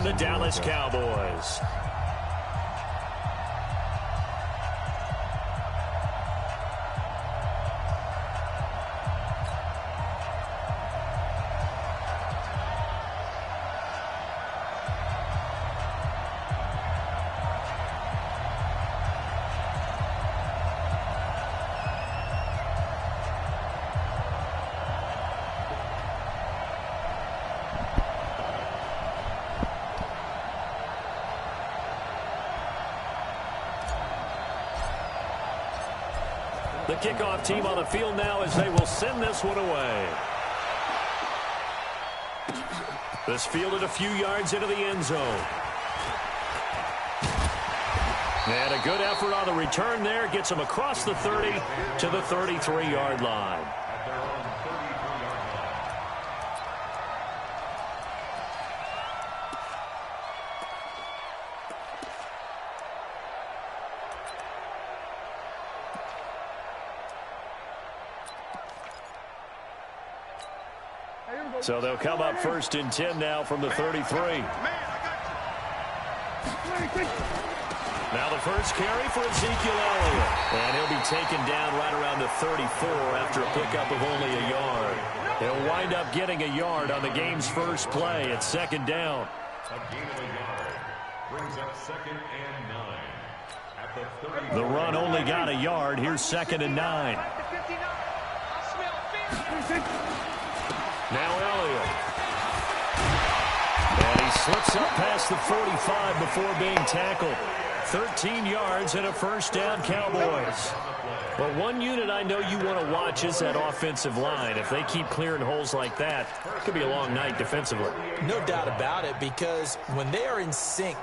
the Dallas Cowboys. The kickoff team on the field now as they will send this one away. This fielded a few yards into the end zone. And a good effort on the return there. Gets him across the 30 to the 33-yard line. So they'll come up 1st and 10 now from the 33. Now the first carry for Ezekiel Elliott. And he'll be taken down right around the 34 after a pickup of only a yard. He'll wind up getting a yard on the game's first play at 2nd down. A gain of a yard brings up 2nd and 9. At the The run only got a yard. Here's 2nd and 9. Now Elliott. And he slips up past the 45 before being tackled. 13 yards and a 1st down, Cowboys. Well, one unit I know you want to watch is that offensive line. If they keep clearing holes like that, it could be a long night defensively. No doubt about it, because when they are in sync,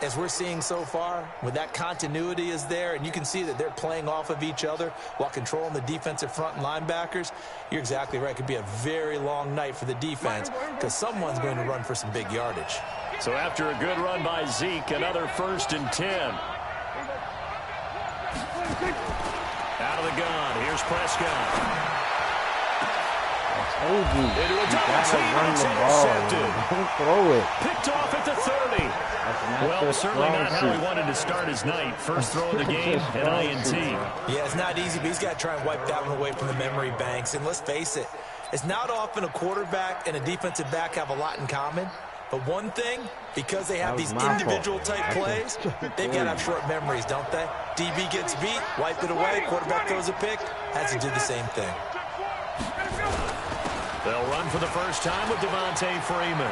as we're seeing so far, when that continuity is there, and you can see that they're playing off of each other while controlling the defensive front and linebackers, you're exactly right. It could be a very long night for the defense because someone's going to run for some big yardage. So after a good run by Zeke, another 1st and 10. Out of the gun, here's Prescott. Into a double team, it's intercepted. Don't throw it. Picked off at the 30. Well, certainly not how he wanted to start his night. First throw of the game, an INT. Yeah, it's not easy, but he's got to try and wipe that one away from the memory banks. And let's face it, it's not often a quarterback and a defensive back have a lot in common. But one thing, because they have these individual type plays, they've got to have short memories, don't they? DB gets beat, wipe it away, quarterback throws a pick, has to do the same thing. They'll run for the first time with Devontae Freeman.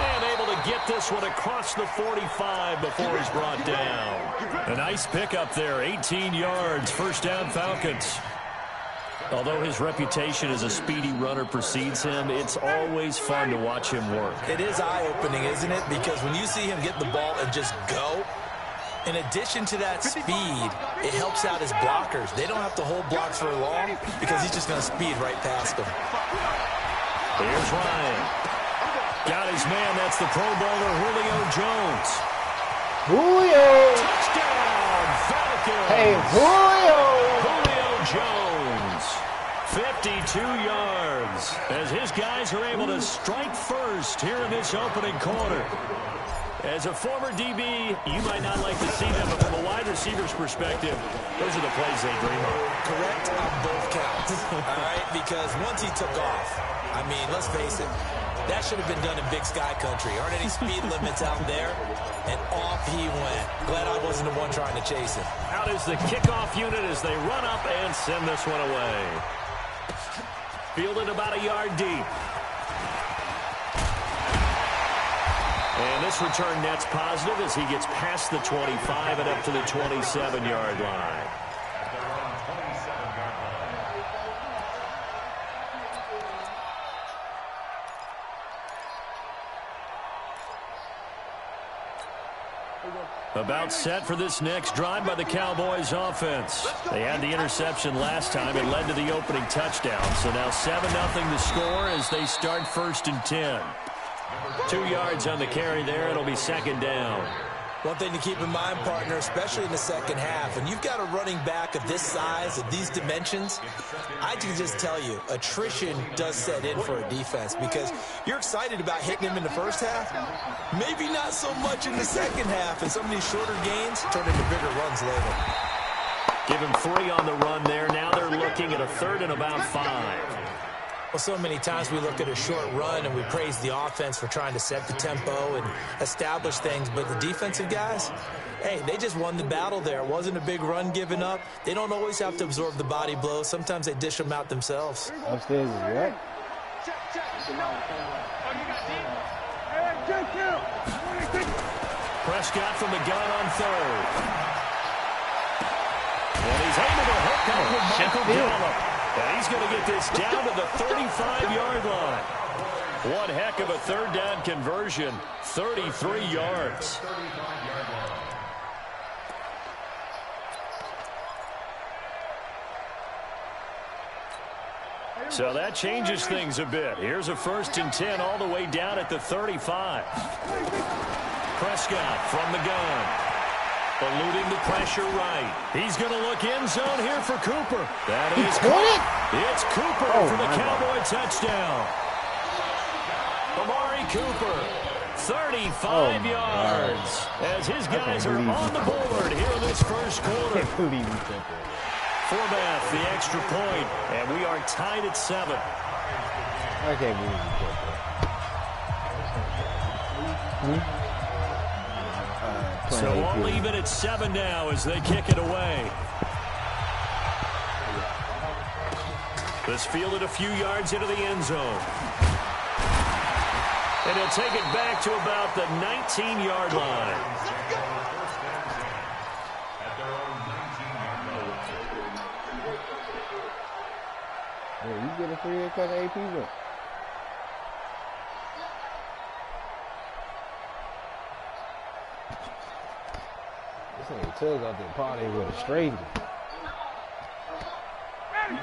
And able to get this one across the 45 before he's brought down. A nice pickup there, 18 yards, 1st down Falcons. Although his reputation as a speedy runner precedes him, it's always fun to watch him work. It is eye-opening, isn't it? Because when you see him get the ball and just go, in addition to that speed, it helps out his blockers. They don't have to hold blocks for long because he's just going to speed right past them. Here's Ryan. Got his man. That's the Pro Bowler, Julio Jones. Julio. Touchdown, Falcons. Hey, Julio. Julio Jones. 52 yards as his guys are able to strike first here in this opening quarter. As a former DB, you might not like to see them, but from a wide receiver's perspective, those are the plays they dream of. Correct on both counts, all right? Because once he took off, I mean, let's face it, that should have been done in Big Sky Country. Aren't any speed limits out there? And off he went. Glad I wasn't the one trying to chase him. Out is the kickoff unit as they run up and send this one away. Fielded about a yard deep. And this return net's positive as he gets past the 25 and up to the 27-yard line. About set for this next drive by the Cowboys offense. They had the interception last time. It led to the opening touchdown. So now 7-0 the score as they start 1st and 10. 2 yards on the carry there. It'll be 2nd down. One thing to keep in mind, partner, especially in the second half, when you've got a running back of this size, of these dimensions, I can just tell you, attrition does set in for a defense because you're excited about hitting him in the first half, maybe not so much in the second half, and some of these shorter gains turn into bigger runs later. Give him 3 on the run there. Now they're looking at a 3rd and about 5. Well, so many times we look at a short run and we praise the offense for trying to set the tempo and establish things, but the defensive guys, hey, they just won the battle there. It wasn't a big run given up. They don't always have to absorb the body blows. Sometimes they dish them out themselves. Upstairs is right. Prescott from the gun on 3rd. And he's able to hook up with Michael Gallup. And he's going to get this down to the 35-yard line. One heck of a 3rd down conversion, 33 yards. So that changes things a bit. Here's a 1st and 10 all the way down at the 35. Prescott from the gun. Eluding the pressure right. He's going to look end zone here for Cooper. That is caught. It's Cooper for the Cowboy touchdown. Amari Cooper, 35 yards. As his guys are on the board here in this first quarter. Forbath, the extra point, and we are tied at 7. I can't believe you. So only even at 7 now as they kick it away. This fielded a few yards into the end zone. And he'll take it back to about the 19-yard line. Yeah, you get a free haircut at AP, look. Tugs out there party with a stranger.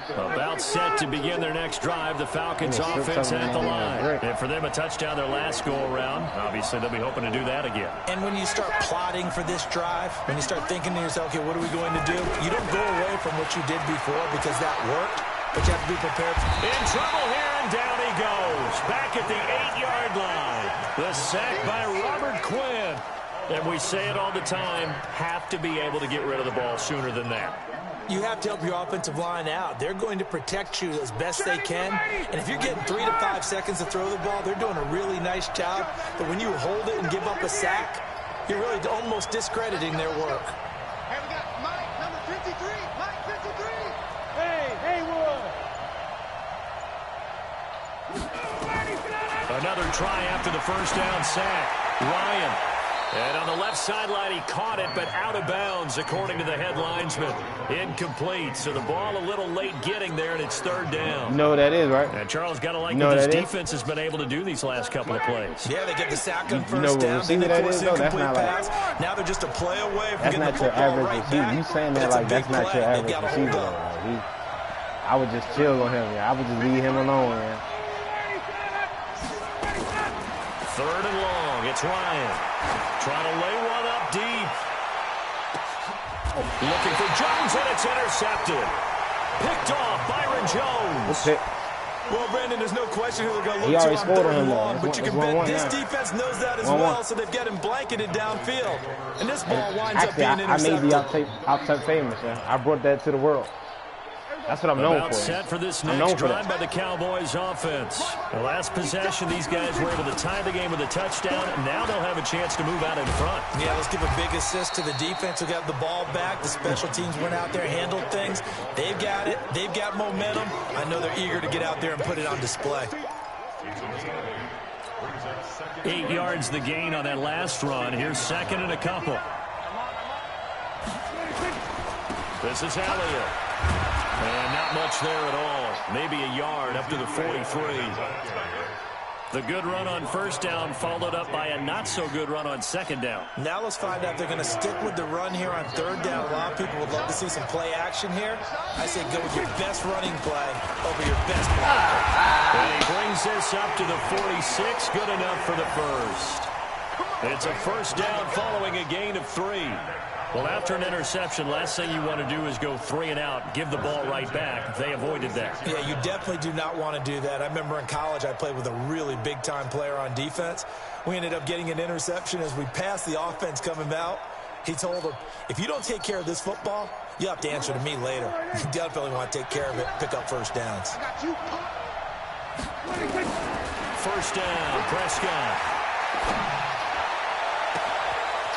About set to begin their next drive. The Falcons offense at the line. And for them, a touchdown their last go-around. Obviously, they'll be hoping to do that again. And when you start plotting for this drive, when you start thinking to yourself, okay, what are we going to do? You don't go away from what you did before because that worked, but you have to be prepared. In trouble here, and down he goes. Back at the 8-yard line. The sack by Robert Quinn. And we say it all the time, have to be able to get rid of the ball sooner than that. You have to help your offensive line out. They're going to protect you as best they can. And if you're getting 3 to 5 seconds to throw the ball, they're doing a really nice job. But when you hold it and give up a sack, you're really almost discrediting their work. Hey, we got Mike, number 53. Mike, 53. Hey, Another try after the first down sack. Ryan. And on the left sideline, he caught it, but out of bounds, according to the head linesman. Incomplete. So the ball a little late getting there, and it's 3rd down. You know what that is, right? And Charles got to like what this defense has been able to do these last couple of plays. Yeah, they get the sack on first down, then they force an incomplete pass. Now they're just a play away from getting the football right back. You saying that like that's not your average receiver. I would just chill on him. I would just leave him alone, man. 3rd and long. It's Ryan. Trying to lay one up deep. Looking for Jones, and it's intercepted. Picked off, Byron Jones. Well, Brandon, there's no question who they're going to look to on 3rd and long, but you can bet this defense knows that as well, so they've got him blanketed downfield. And this ball winds up being intercepted. I made the outside famous, man. I brought that to the world. That's what I'm known for. Set for this next drive by the Cowboys offense. The last possession, these guys were able to tie the game with a touchdown, and now they'll have a chance to move out in front. Yeah, let's give a big assist to the defense who got the ball back. The special teams went out there, handled things. They've got it. They've got momentum. I know they're eager to get out there and put it on display. 8 yards the gain on that last run. Here's 2nd and a couple. This is Elliott. And not much there at all. Maybe a yard up to the 43. The good run on first down followed up by a not-so-good run on second down. Now let's find out if they're going to stick with the run here on 3rd down. A lot of people would love to see some play action here. I say go with your best running play over your best play. And he brings this up to the 46. Good enough for the first. It's a first down following a gain of 3. Well, after an interception, last thing you want to do is go 3 and out, give the ball right back. They avoided that. Yeah, you definitely do not want to do that. I remember in college I played with a really big-time player on defense. We ended up getting an interception as we passed the offense coming out. He told him, if you don't take care of this football, you'll have to answer to me later. You definitely want to take care of it, pick up first downs. First down, Prescott.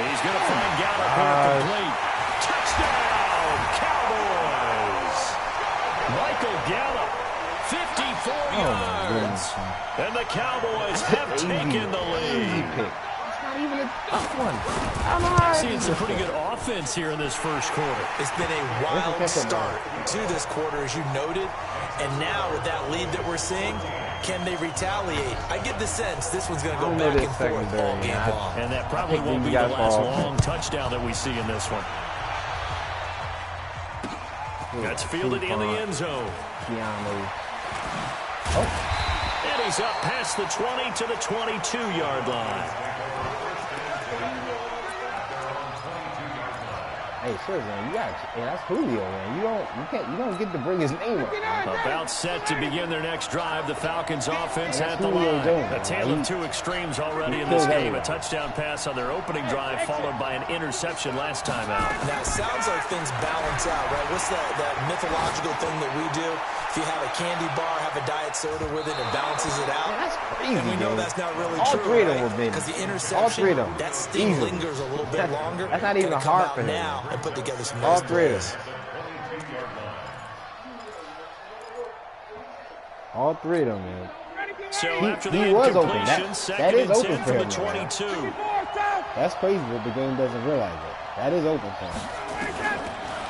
He's going to find Gallup here complete. Touchdown, Cowboys. Michael Gallup, 54 yards. And the Cowboys have taken the lead. Not even a tough one. Seeing some pretty good offense here in this first quarter. It's been a wild start to this quarter, as you noted. And now with that lead that we're seeing, can they retaliate? I get the sense this one's going to go back and forth all game long. And that probably won't be the last long touchdown that we see in this one. That's fielded in the end zone. And he's up past the 20 to the 22-yard line. Hey, seriously, man, that's Julio, man. You don't get to bring his name up. About set to begin their next drive. The Falcons offense at the line. A tale of two extremes already in this game. A touchdown pass on their opening drive, followed by an interception last time out. Now, it sounds like things balance out, right? What's that mythological thing that we do? If you have a candy bar, have a diet soda with it, it balances it out. That's crazy, and we know that's not really all true, three of them right? will be. Because the interception, that sting lingers a little bit longer. That's not even hard for him. Now and put together some all nice three plays. of them. All three of them, man. So after the incompletion, second and 10 from the 22. That's crazy that the game doesn't realize it. That is open for him.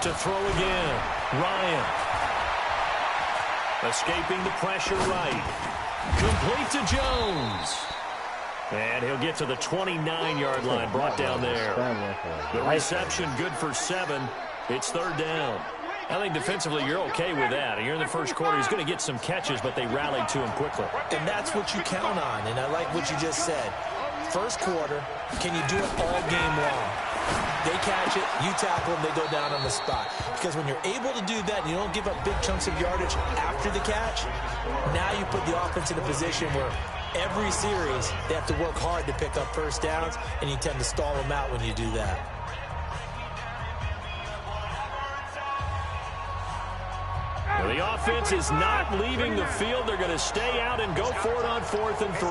To throw again, Ryan. Escaping the pressure right. Complete to Jones. And he'll get to the 29-yard line, brought down there. The reception good for 7. It's third down. I think defensively you're okay with that. You're in the first quarter. He's going to get some catches, but they rallied to him quickly. And that's what you count on, and I like what you just said. First quarter, can you do it all game long? They catch it, you tackle them, they go down on the spot. Because when you're able to do that and you don't give up big chunks of yardage after the catch, now you put the offense in a position where every series they have to work hard to pick up first downs, and you tend to stall them out when you do that. Well, the offense is not leaving the field. They're going to stay out and go for it on 4th and 3.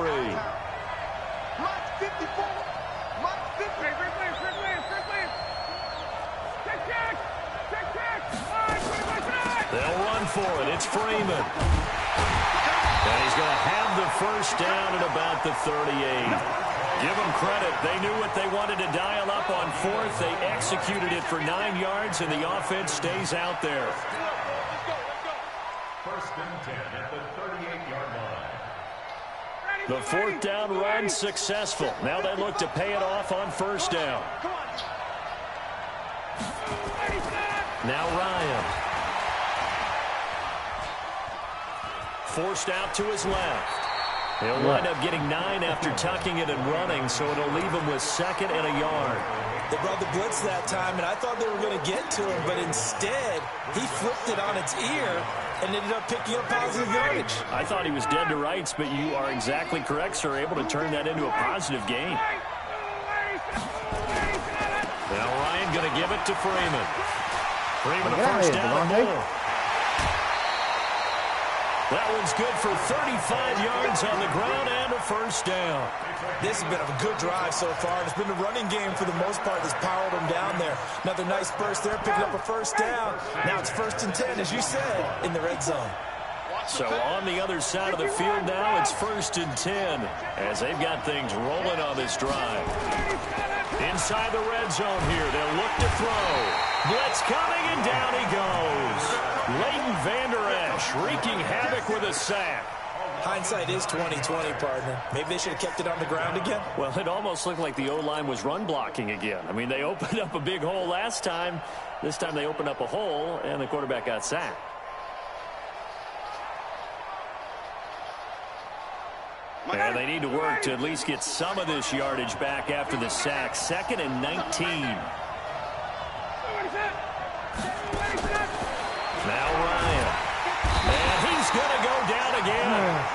They'll run for it. It's Freeman. And he's going to have the first down at about the 38. Give them credit. They knew what they wanted to dial up on 4th. They executed it for 9 yards, and the offense stays out there. First and 10 at the 38-yard line. The 4th down run successful. Now they look to pay it off on first down. Now Ryan. Forced out to his left. He'll wind up getting 9 after tucking it and running, so it'll leave him with 2nd and a yard. They brought the blitz that time, and I thought they were going to get to him, but instead, he flipped it on its ear and ended up picking up positive yardage. I thought he was dead to rights, but you are exactly correct, sir, able to turn that into a positive gain. Now Ryan going to give it to Freeman. Freeman a first down and more. That one's good for 35 yards on the ground and a first down. This has been a good drive so far. It's been the running game for the most part that's powered them down there. Another nice burst there, picking up a first down. Now it's 1st and 10, as you said, in the red zone. So on the other side of the field now, it's 1st and 10 as they've got things rolling on this drive. Inside the red zone here, they'll look to throw. Blitz coming, and down he goes. Leighton Vander Esch wreaking havoc with a sack. Hindsight is 20/20, partner. Maybe they should have kept it on the ground again. Well, it almost looked like the O-line was run blocking again. I mean, they opened up a big hole last time. This time they opened up a hole, and the quarterback got sacked. And they need to work to at least get some of this yardage back after the sack. 2nd and 19. Now Ryan. And he's going to go down again.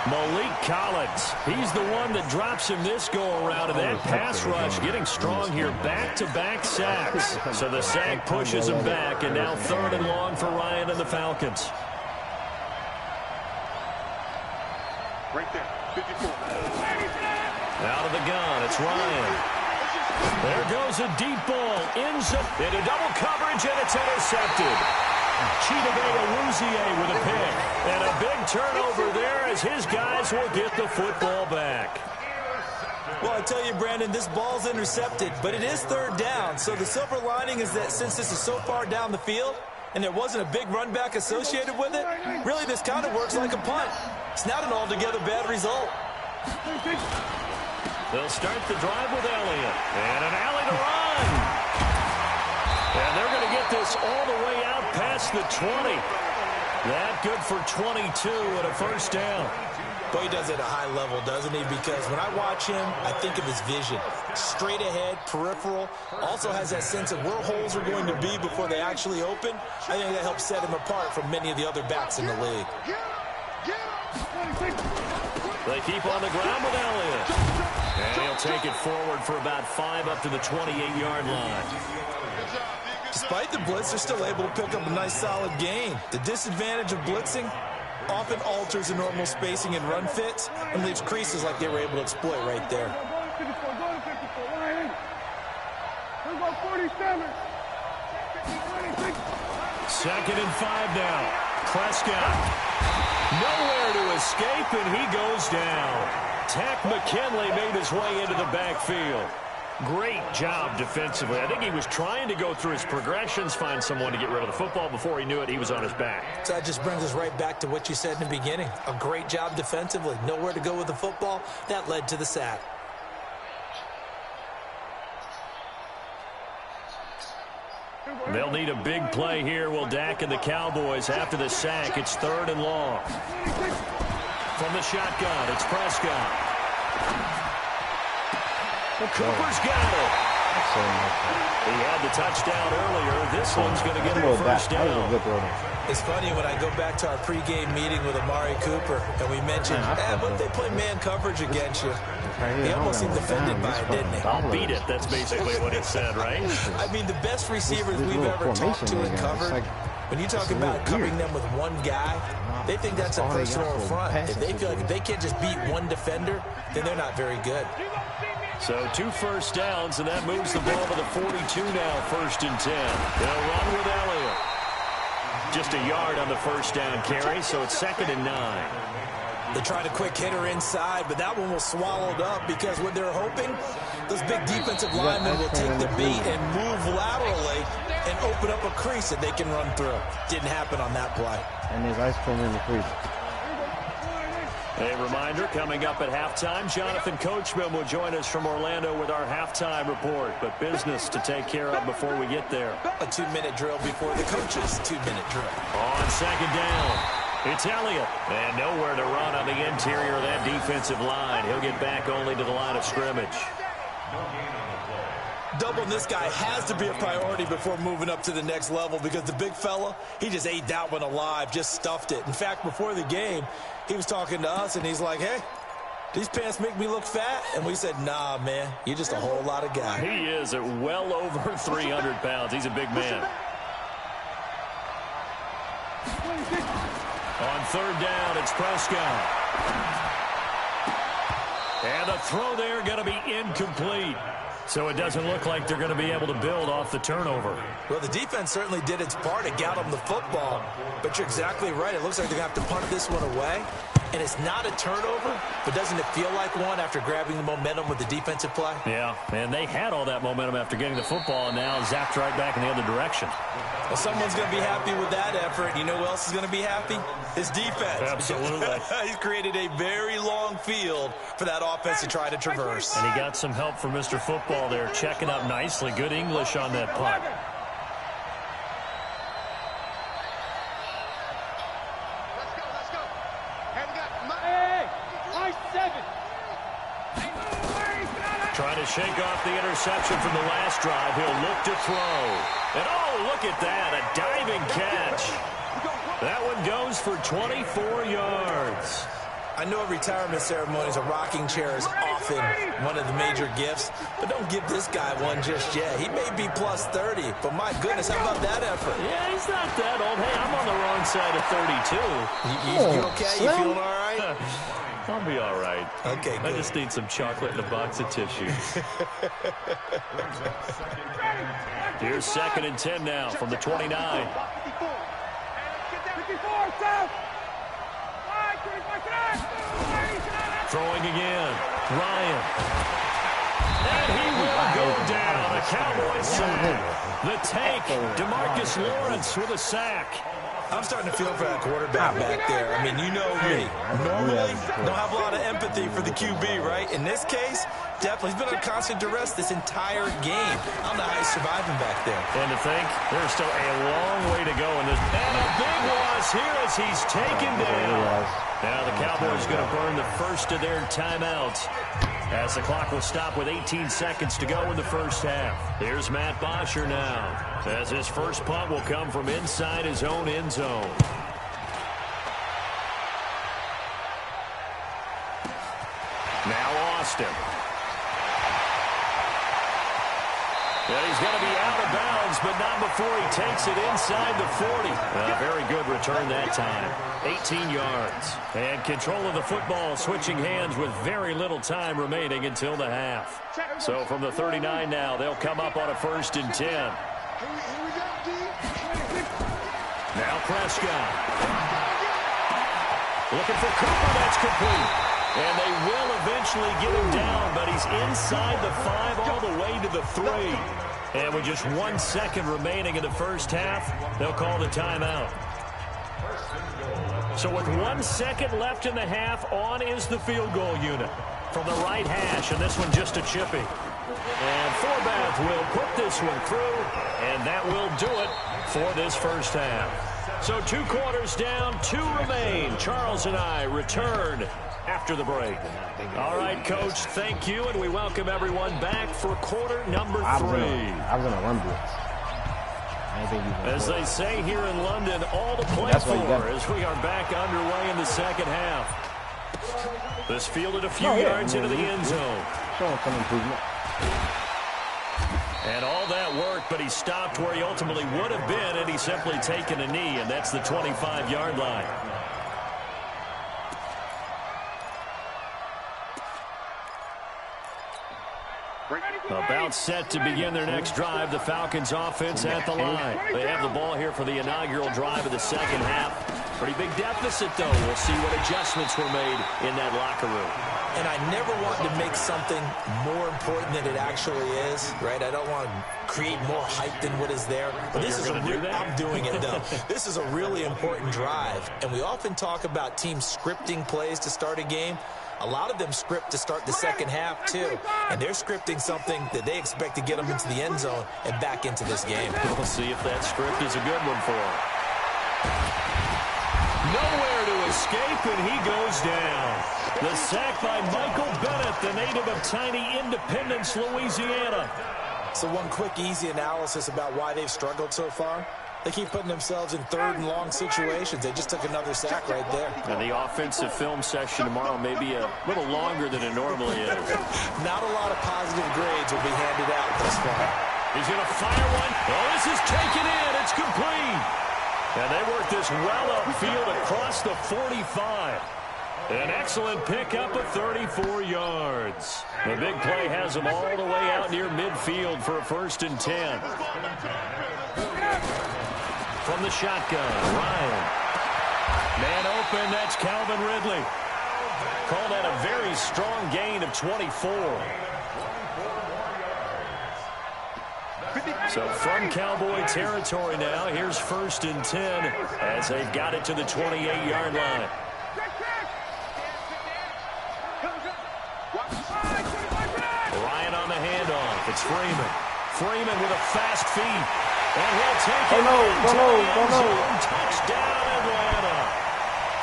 Malik Collins, he's the one that drops him this go-around, and that pass rush getting strong here. Back-to-back sacks. So the sack pushes him back, and now 3rd and long for Ryan and the Falcons. Right there, 54. Out of the gun, it's Ryan. There goes a deep ball. Ends up into double coverage, and it's intercepted. Chidobe with a pick. And a big turnover there as his guys will get the football back. Well, I tell you, Brandon, this ball's intercepted, but it is 3rd down. So the silver lining is that since this is so far down the field and there wasn't a big run back associated with it, really this kind of works like a punt. It's not an altogether bad result. They'll start the drive with Elliott. And an alley to run. And they're going to get this all the way out past the 20. That good for 22 and a 1st down. Boy, he does it at a high level, doesn't he? Because when I watch him, I think of his vision. Straight ahead, peripheral. Also has that sense of where holes are going to be before they actually open. I think that helps set him apart from many of the other backs in the league. They keep on the ground with Elliott. And he'll take it forward for about 5 up to the 28-yard line. Despite the blitz, they're still able to pick up a nice solid gain. The disadvantage of blitzing often alters the normal spacing and run fits and leaves creases like they were able to exploit right there. 2nd and 5 now. Prescott. Nowhere to escape, and he goes down. Tack McKinley made his way into the backfield. Great job defensively. I think he was trying to go through his progressions, find someone to get rid of the football. Before he knew it, he was on his back. So that just brings us right back to what you said in the beginning. A great job defensively. Nowhere to go with the football. That led to the sack. They'll need a big play here, will Dak and the Cowboys. After the sack, it's 3rd and long. From the shotgun, it's Prescott. Cooper's got it. He had the touchdown earlier. This one's going to get him a 1st down. It's funny when I go back to our pregame meeting with Amari Cooper and we mentioned, but they play man coverage against you. He almost seemed offended by it, didn't he? I'll beat it. That's basically what he said, right? I mean, the best receivers we've ever talked to and covered, when you talk about covering them with one guy, they think that's a personal affront. If they feel like if they can't just beat one defender, then they're not very good. So 2 1st downs, and that moves the ball to the 42 now, 1st and 10. They'll run with Elliott. Just a yard on the 1st down carry, so it's 2nd and 9. They tried a quick hitter inside, but that one was swallowed up because what they're hoping, those big defensive linemen will take the beat and move laterally and open up a crease that they can run through. Didn't happen on that play. And there's ice cream in the crease. A reminder, coming up at halftime, Jonathan Coachman will join us from Orlando with our halftime report. But business to take care of before we get there. A 2-minute drill before the coach's 2-minute drill. On 2nd down, it's Elliott. And nowhere to run on the interior of that defensive line. He'll get back only to the line of scrimmage. Doubling this guy has to be a priority before moving up to the next level because the big fella, he just ate that one alive, just stuffed it. In fact, before the game, he was talking to us, and he's like, hey, these pants make me look fat? And we said, nah, man, you're just a whole lot of guy. He is at well over 300 pounds. He's a big man. On 3rd down, it's Prescott. And the throw there going to be incomplete. So it doesn't look like they're going to be able to build off the turnover. Well, the defense certainly did its part to get them the football. But you're exactly right. It looks like they're going to have to punt this one away. And it's not a turnover, but doesn't it feel like one after grabbing the momentum with the defensive play? Yeah, and they had all that momentum after getting the football, and now zapped right back in the other direction. Well, someone's going to be happy with that effort. You know who else is going to be happy? His defense. Absolutely. He's created a very long field for that offense to try to traverse. And he got some help from Mr. Football there, checking up nicely. Good English on that punt. Let's go. Hey, we got Trying to shake off the interception from the last drive. He'll look to throw. And, oh, look at that, a diving catch. That one goes for 24 yards. I know at retirement ceremonies, a rocking chair is often one of the major gifts, but don't give this guy one just yet. He may be plus 30, but my goodness, how about that effort? Yeah, he's not that old. Hey, I'm on the wrong side of 32. You okay? You feeling all right? I'll be all right. Okay, good. I just need some chocolate and a box of tissue. Here's 2nd and 10 now from the 29. Throwing again. Ryan. And he will go down. A Cowboys sack. The tank, DeMarcus Lawrence with a sack. I'm starting to feel for that quarterback back there. I mean, you know me. Normally, don't have a lot of empathy for the QB, right? In this case, definitely. He's been on constant duress this entire game. I don't know how he's surviving back there. And to think, there's still a long way to go in this. And a big loss here as he's taken down. Now the Cowboys going to burn the first of their timeouts as the clock will stop with 18 seconds to go in the first half. Here's Matt Bosher now as his first punt will come from inside his own end zone. Now Austin. And he's going to be out of bounds, but not before he takes it inside the 40. Very good return that time. 18 yards. And control of the football switching hands with very little time remaining until the half. So from the 39 now, they'll come up on a 1st and 10. Now Prescott. Looking for Cooper. That's complete. And they will eventually get him down, but he's inside the 5 all the way to the 3. And with just 1 second remaining in the first half, they'll call the timeout. So with 1 second left in the half, on is the field goal unit from the right hash, and this one just a chippy. And Forbath will put this one through, and that will do it for this first half. So 2 quarters down, 2 remain. Charles and I return after the break. All right, Coach, thank you, and we welcome everyone back for quarter number 3. I was in a run blitz. As they say here in London, all to play for as we are back underway in the second half. This fielded a few yards into the end zone. Showing some improvement. And all that work, but he stopped where he ultimately would have been, and he's simply taken a knee, and that's the 25-yard line. About set to begin their next drive. The Falcons offense at the line. They have the ball here for the inaugural drive of the second half. Pretty big deficit, though. We'll see what adjustments were made in that locker room. And I never want to make something more important than it actually is, right? I don't want to create more hype than what is there. But this is I'm doing it, though. This is a really important drive. And we often talk about teams scripting plays to start a game. A lot of them script to start the second half, too. And they're scripting something that they expect to get them into the end zone and back into this game. We'll see if that script is a good one for them. Nowhere to escape, and he goes down. The sack by Michael Bennett, the native of tiny Independence, Louisiana. So one quick, easy analysis about why they've struggled so far. They keep putting themselves in 3rd and long situations. They just took another sack right there. And the offensive film session tomorrow may be a little longer than it normally is. Not a lot of positive grades will be handed out this far. He's going to fire one. Oh, this is taken in. It's complete. And they work this well upfield across the 45. An excellent pickup of 34 yards. The big play has them all the way out near midfield for a 1st and 10. From the shotgun, Ryan. Man open, that's Calvin Ridley. Call that a very strong gain of 24. So from Cowboy territory now, here's 1st and 10 as they've got it to the 28-yard line. Ryan on the handoff. It's Freeman. Freeman with a fast feet. And he'll take it into the end zone. Touchdown, Atlanta.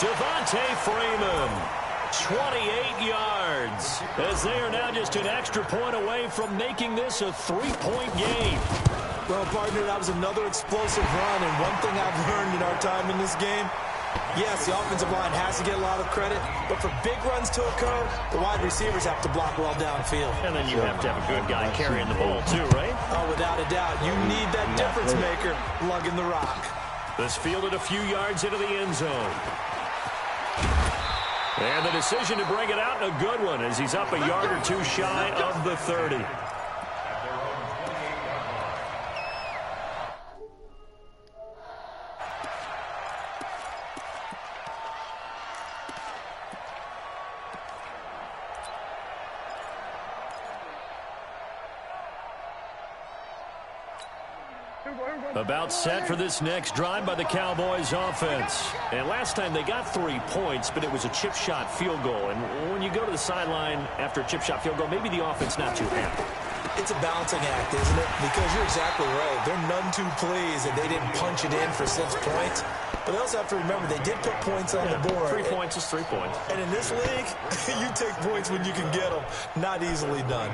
Devontae Freeman. 28 yards, as they are now just an extra point away from making this a 3-point game. Well, partner, that was another explosive run, and one thing I've learned in our time in this game, yes, the offensive line has to get a lot of credit, but for big runs to occur, the wide receivers have to block well downfield. And then you have to have a good guy carrying the ball too, right? Oh, without a doubt. You need that difference maker lugging the rock. This fielded a few yards into the end zone. And the decision to bring it out, a good one, as he's up a yard or two shy of the 30. About set for this next drive by the Cowboys offense. And last time they got 3 points, but it was a chip shot field goal. And when you go to the sideline after a chip shot field goal, maybe the offense not too happy. It's a balancing act, isn't it? Because you're exactly right. They're none too pleased that they didn't punch it in for 6 points. But they also have to remember they did put points on the board. 3 points is 3 points. And in this league, you take points when you can get them. Not easily done.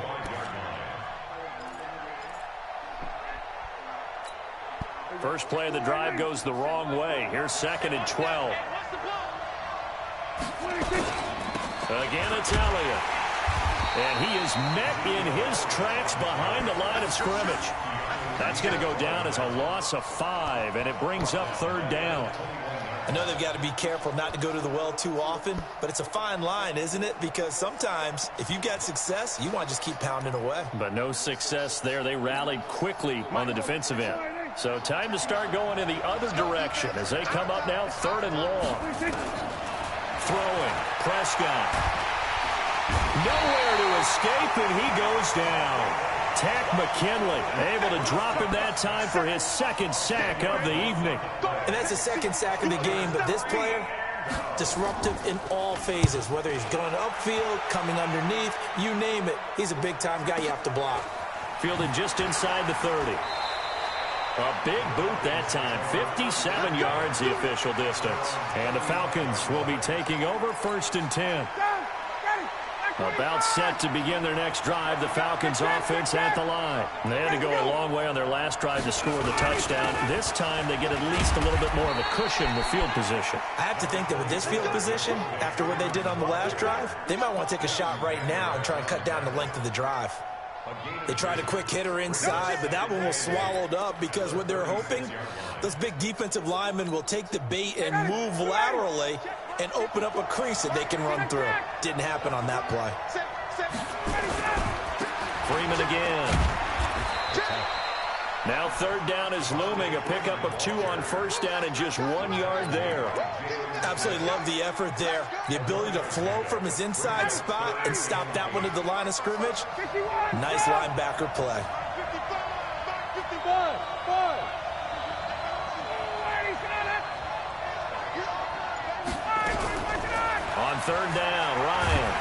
First play of the drive goes the wrong way. Here's 2nd and 12. Again, it's Elliott. And he is met in his tracks behind the line of scrimmage. That's going to go down as a loss of 5, and it brings up 3rd down. I know they've got to be careful not to go to the well too often, but it's a fine line, isn't it? Because sometimes, if you've got success, you want to just keep pounding away. But no success there. They rallied quickly on the defensive end. So time to start going in the other direction as they come up now 3rd and long. Throwing. Prescott. Nowhere to escape, and he goes down. Tack McKinley able to drop him that time for his 2nd sack of the evening. And that's the 2nd sack of the game, but this player, disruptive in all phases, whether he's going upfield, coming underneath, you name it. He's a big-time guy you have to block. Fielded just inside the 30. A big boot that time. 57 yards the official distance. And the Falcons will be taking over 1st and 10. About set to begin their next drive. The Falcons offense at the line. They had to go a long way on their last drive to score the touchdown. This time they get at least a little bit more of a cushion with field position. I have to think that with this field position, after what they did on the last drive, they might want to take a shot right now and try and cut down the length of the drive. They tried a quick hitter inside, but that one was swallowed up because what they're hoping, those big defensive linemen will take the bait and move laterally and open up a crease that they can run through. Didn't happen on that play. Freeman again. Now 3rd down is looming. A pickup of 2 on 1st down and just 1 yard there. Absolutely love the effort there. The ability to flow from his inside spot and stop that one at the line of scrimmage. Nice linebacker play. On 3rd down, Ryan.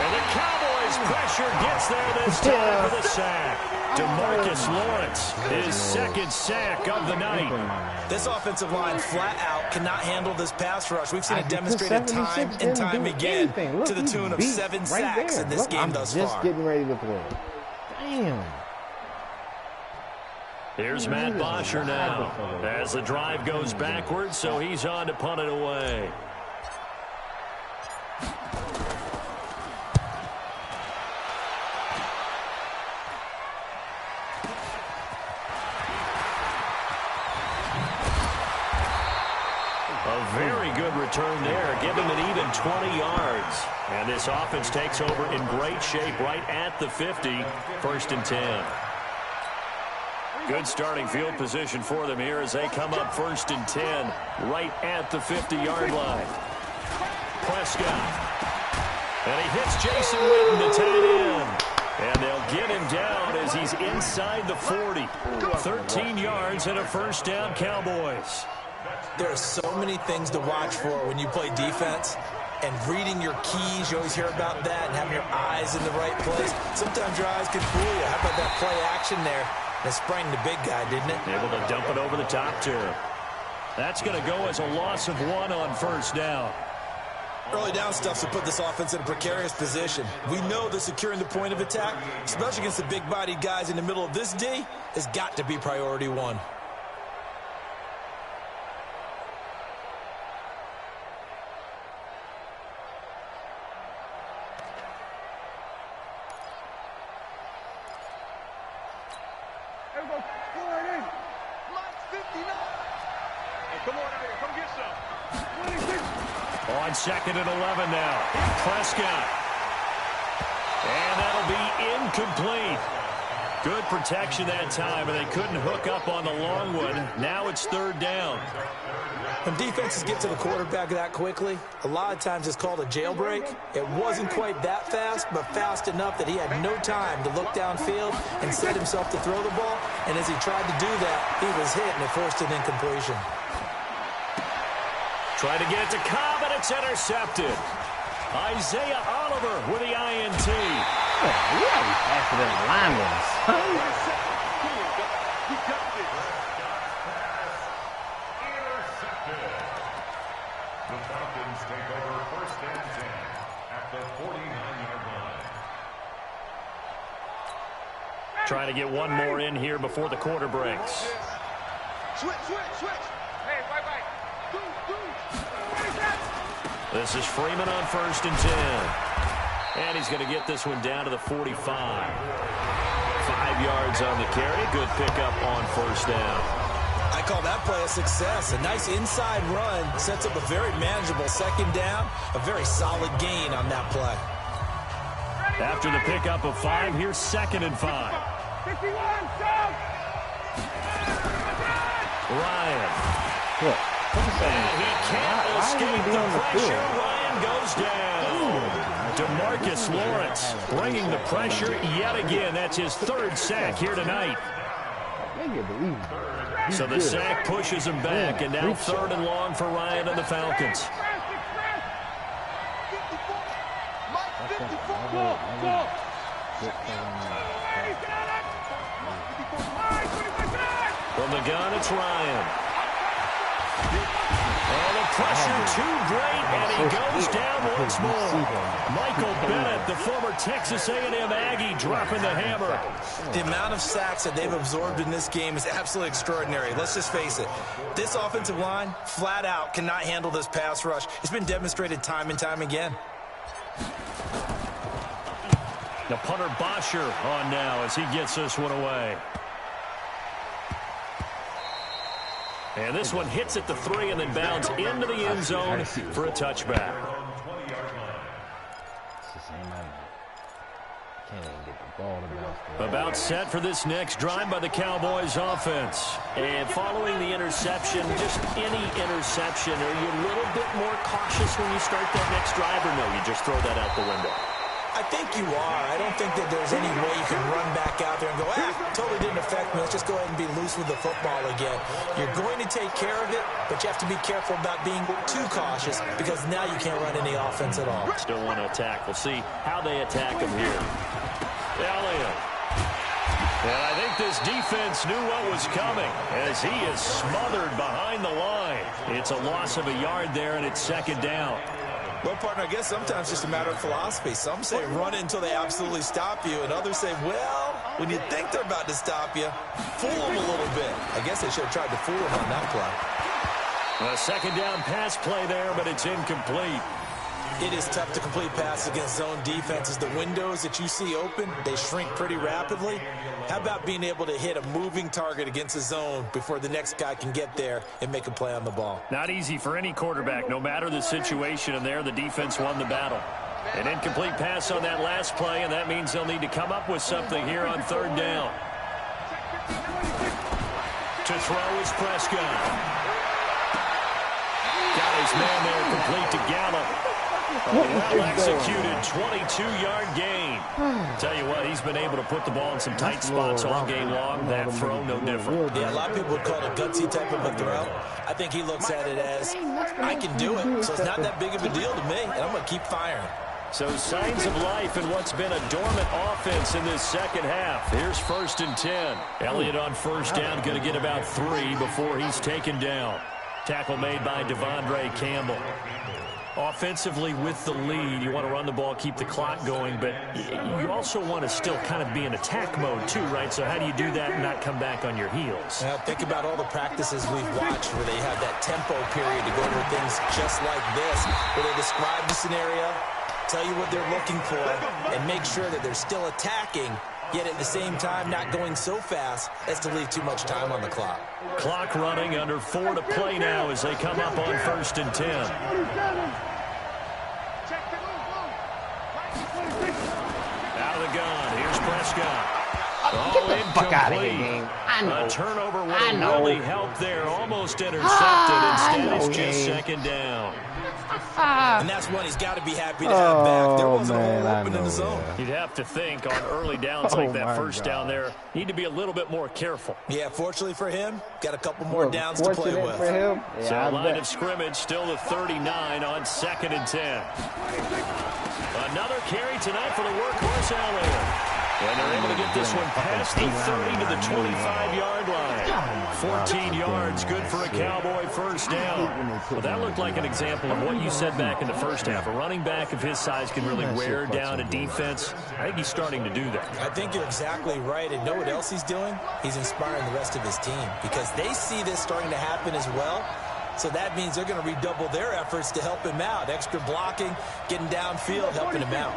And the Cowboys pressure gets there this time for the sack. DeMarcus Lawrence, his 2nd sack of the night. This offensive line flat out cannot handle this pass rush. We've seen it demonstrated time and time again to the tune of 7 sacks in this game thus far. I'm just getting ready to play. Damn. Here's Matt Bosher now as the drive goes backwards, so he's on to punt it away. A very good return there. Give him an even 20 yards. And this offense takes over in great shape right at the 50. 1st and 10. Good starting field position for them here as they come up 1st and 10 right at the 50-yard line. Prescott. And he hits Jason Witten, the tight end. And they'll get him down as he's inside the 40. 13 yards and a 1st down, Cowboys. There are so many things to watch for when you play defense. And reading your keys, you always hear about that, and having your eyes in the right place. Sometimes your eyes can fool you. How about that play action there? It sprang the big guy, didn't it? Able to dump it over the top to him. That's going to go as a loss of 1 on 1st down. Early down stuff to put this offense in a precarious position. We know that securing the point of attack, especially against the big-bodied guys in the middle of this D, has got to be priority one. On 2nd and 11 now. Prescott. And that'll be incomplete. Good protection that time, and they couldn't hook up on the long one. Now it's 3rd down. When defenses get to the quarterback that quickly, a lot of times it's called a jailbreak. It wasn't quite that fast, but fast enough that he had no time to look downfield and set himself to throw the ball. And as he tried to do that, he was hit, and it forced an incompletion. Trying to get it to Cobb, and it's intercepted. Isaiah Oliver with the INT. Really faster than the linemen. Intercepted. The Falcons take over 1st and 10 at the 49-yard line. Trying to get one more in here before the quarter breaks. Switch. Hey, right. This is Freeman on 1st and 10. And he's going to get this one down to the 45. 5 yards on the carry. Good pickup on 1st down. I call that play a success. A nice inside run sets up a very manageable 2nd down. A very solid gain on that play. After the pickup of 5, here's 2nd and 5. 51, stop! Ryan. Look. And he can't escape the pressure. Ryan goes down. DeMarcus Lawrence bringing the pressure yet again. That's his 3rd sack here tonight. So the sack pushes him back, and now 3rd and long for Ryan and the Falcons. From the gun, it's Ryan. And the pressure too great, and he goes down once more. Michael Bennett, the former Texas A&M Aggie, dropping the hammer. The amount of sacks that they've absorbed in this game is absolutely extraordinary. Let's just face it. This offensive line, flat out, cannot handle this pass rush. It's been demonstrated time and time again. The punter Bosher on now as he gets this one away. And this one hits at the 3 and then bounds into the end zone for a touchback. About set for this next drive by the Cowboys offense. And following the interception, just any interception, are you a little bit more cautious when you start that next drive, or no, you just throw that out the window? I think you are. I don't think that there's any way you can run back out there and go, totally didn't affect me. Let's just go ahead and be loose with the football again. You're going to take care of it, but you have to be careful about being too cautious because now you can't run any offense at all. Still want to attack. We'll see how they attack him here. Elliott. And I think this defense knew what was coming as he is smothered behind the line. It's a loss of a yard there, and it's 2nd down. Well, partner, I guess sometimes it's just a matter of philosophy. Some say run it until they absolutely stop you, and others say, well, when you think they're about to stop you, fool them a little bit. I guess they should have tried to fool them on that play. A 2nd down pass play there, but it's incomplete. It is tough to complete passes against zone defenses. The windows that you see open, they shrink pretty rapidly. How about being able to hit a moving target against a zone before the next guy can get there and make a play on the ball? Not easy for any quarterback, no matter the situation, and there the defense won the battle. An incomplete pass on that last play, and that means they'll need to come up with something here on 3rd down. To throw is Prescott. Got his man there complete to Gallup. A well-executed 22-yard gain. Tell you what, he's been able to put the ball in some tight spots all game long. That throw, no different. Yeah, a lot of people would call it a gutsy type of a throw. I think he looks at it as, I can do it, so it's not that big of a deal to me, and I'm going to keep firing. So signs of life in what's been a dormant offense in this 2nd half. Here's 1st and 10. Elliott on 1st down, going to get about 3 before he's taken down. Tackle made by Devondre Campbell. Offensively with the lead, you want to run the ball, keep the clock going, but you also want to still kind of be in attack mode too, right? So how do you do that and not come back on your heels? Now, think about all the practices we've watched where they have that tempo period to go over things just like this, where they describe the scenario, tell you what they're looking for, and make sure that they're still attacking, yet at the same time not going so fast as to leave too much time on the clock. Clock running, under 4 to play now as they come up on 1st and 10. Out of the gun, here's Prescott. Get the fuck out of here, game. I know. A turnover would have really helped there, almost intercepted. Instead, it's just second down. And that's one he's got to be happy to have back. There wasn't a hole open in the zone. You'd have to think on early downs like that first down there, need to be a little bit more careful. Yeah, fortunately for him, got a couple more downs to play with. For him? Yeah, so line of scrimmage still the 39 on 2nd and 10. Another carry tonight for the workhorse Elliott. And they're able to get this one past the 30 to the 25-yard line. 14 yards, good for a Cowboy first down. Well, that looked like an example of what you said back in the first half. A running back of his size can really wear down a defense. I think he's starting to do that. I think you're exactly right. And know what else he's doing? He's inspiring the rest of his team because they see this starting to happen as well. So that means they're going to redouble their efforts to help him out. Extra blocking, getting downfield, helping him out.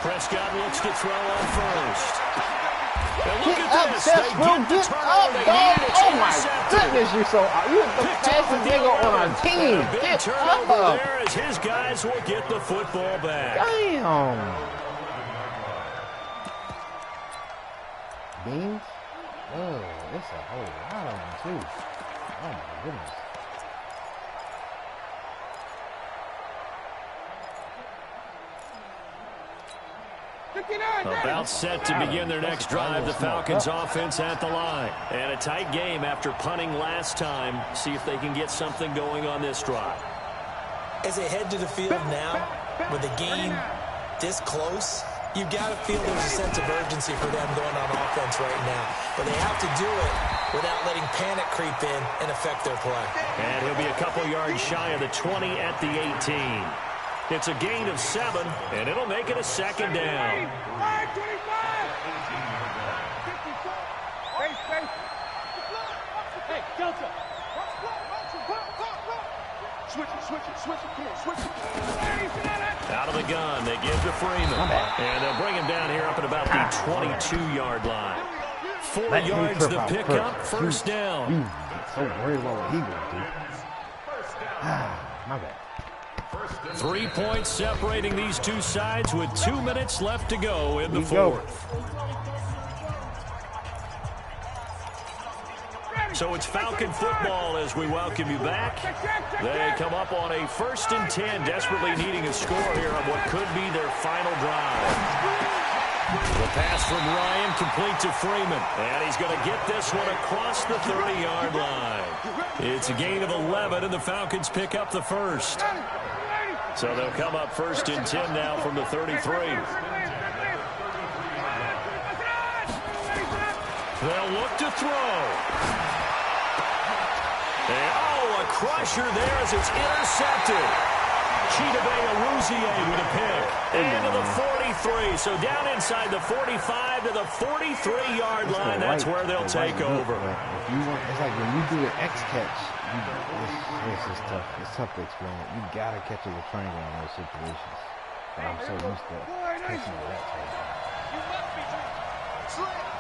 Prescott looks to throw on first. And look Get at up, this. Seth, They bro, get the get turnover. up, They dog. need it. Oh, my Intercepted. goodness, you're so... You're the Picked fastest off at the nigga on 11. our team. And a big Get turnover up. there as his guys will get the football back. Damn. Beans? Oh, it's a whole lot of them, too. Oh, my goodness. About set to begin their next drive, the Falcons offense at the line. And a tight game after punting last time. See if they can get something going on this drive. As they head to the field now, with the game this close, you've got to feel there's a sense of urgency for them going on offense right now. But they have to do it without letting panic creep in and affect their play. And he'll be a couple yards shy of the 20 at the 18. It's a gain of 7, and it'll make it a second down. Out of the gun, they give to Freeman. And they'll bring him down here up at about the 22-yard line. 4 yards to pick up, first down. So worried about what he going to do. My bad. 3 points separating these two sides with 2 minutes left to go in the fourth. So it's Falcon football as we welcome you back. They come up on a 1st and 10, desperately needing a score here on what could be their final drive. The pass from Ryan complete to Freeman. And he's going to get this one across the 30-yard line. It's a gain of 11, and the Falcons pick up the first. So they'll come up 1st and 10 now from the 33. They'll look to throw. And, a crusher there as it's intercepted. Chidobe with a pick. And to the 43. So down inside the 45 to the 43-yard line. That's where they'll take over. It's like when you do an X catch, it's tough. It's tough to explain it. You got to catch it with triangle in those situations. But I'm so used to catching it that way. You must be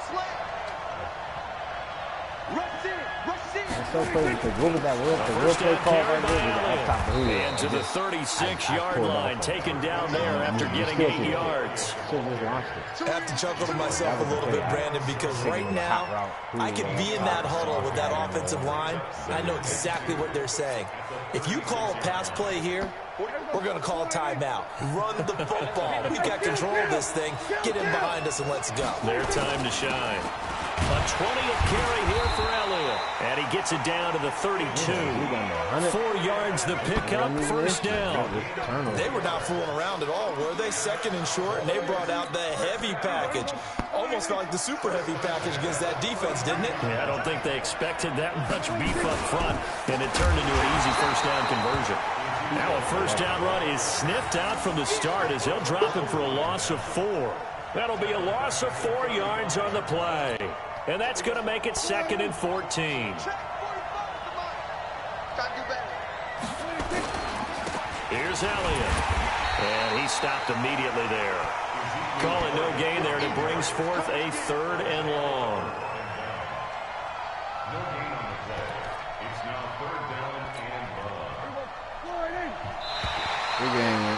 slant. Rush in. It's so crazy because what was that real play call right there? Was up top of who? And to the 36-yard line, taken down there after getting 8 yards. I have to chuckle to myself a little bit, Brandon, because right now, I could be in that huddle with that offensive line. I know exactly what they're saying. If you call a pass play here, we're going to call a timeout. Run the football. We've got control of this thing. Get in behind us and let's go. Their time to shine. A 20th carry here for Elliott. And he gets it down to the 32. 4 yards the pickup, first down. They were not fooling around at all, were they? Second and short, and they brought out the heavy package. Almost felt like the super heavy package against that defense, didn't it? Yeah, I don't think they expected that much beef up front, and it turned into an easy first down conversion. Now a first down run is sniffed out from the start as they'll drop him for a loss of 4. That'll be a loss of 4 yards on the play. And that's going to make it 2nd and 14. Here's Elliott. And he stopped immediately there. Calling no gain there, and it brings forth a 3rd and long. No gain on the play. It's now 3rd down and long. Big game.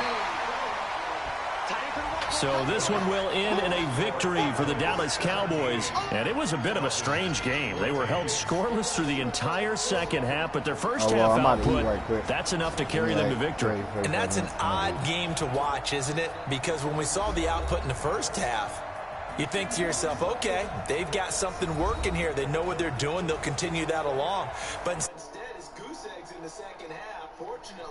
So this one will end in a victory for the Dallas Cowboys. And it was a bit of a strange game. They were held scoreless through the entire second half, but their first half output, that's enough to carry them to victory. And that's an odd game to watch, isn't it? Because when we saw the output in the first half, you think to yourself, okay, they've got something working here. They know what they're doing. They'll continue that along. But instead, it's goose eggs in the second half. Fortunately,